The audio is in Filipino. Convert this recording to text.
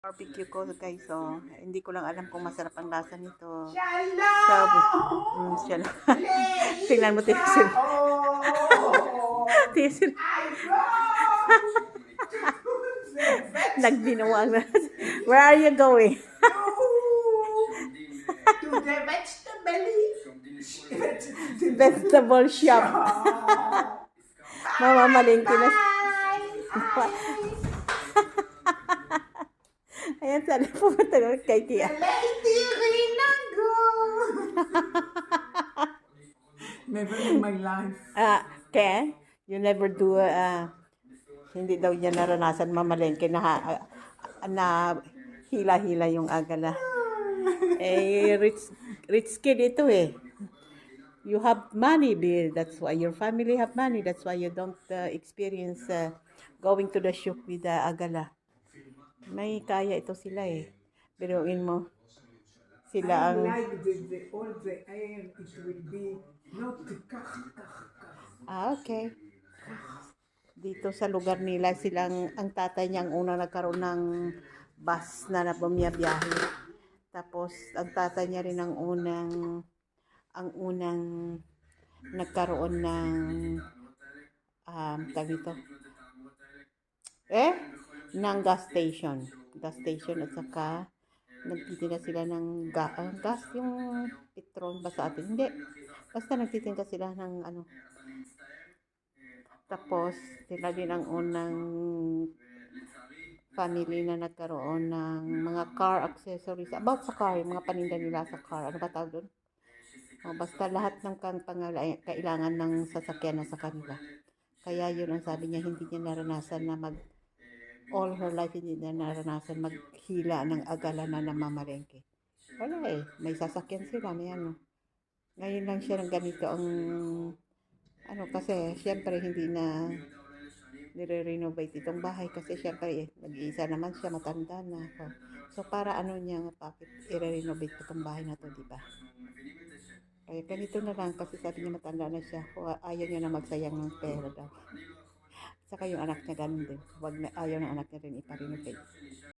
Barbecue ko guys, so hindi ko lang alam kung masarap ang lasa nito. Shalom! Siya lang. Tingnan mo, Tisil. Tisil. Nagbinawang na. Where are you going? To the Vegetable shop. Mamamalingki na. Ayan, sana pumunta naman kay Tia. Lady Rinago! Never in my life. Ken, you never do, hindi daw niya naranasan mamalengke na, na hila-hila yung agala. Rich kid ito eh. You have money, Bill. That's why your family have money. That's why you don't experience going to the shop with agala. May kaya ito sila eh. Biruin mo. Sila ang... like all the air, it will be not okay. Dito sa lugar nila, ang tatay niya ang unang nagkaroon ng bus na bumiyabiyahe. Tapos, ang tatay niya rin ang unang nagkaroon ng tawag ito. Ng gas station at saka nagtitinda sila ng gas, yung petrol ba sa atin? Hindi. Basta nagtitinda sila ng ano. Tapos, sila din ang unang family na nagkaroon ng mga car accessories. About sa car, yung mga paninda nila sa car. Ano ba tawag doon? Basta lahat ng kailangan ng sasakyan na sa kanila. Kaya yun ang sabi niya, hindi niya naranasan na all her life hindi niya naranasan maghila ng agala na namamalengke. Wala eh, may sasakyan sila, may ano. Ngayon lang siya ng ganito ang kasi syempre hindi na nire-renovate itong bahay kasi syempre nag-iisa naman siya, matanda na ako. So para niya, bakit i-renovate itong bahay na to, di ba? Kaya ganito na lang kasi sabi niya matanda na siya. Ayaw niya na magsayang ng pera daw. Saka yung anak niya ganun din. Ayaw ng anak niya rin ipa-renovate.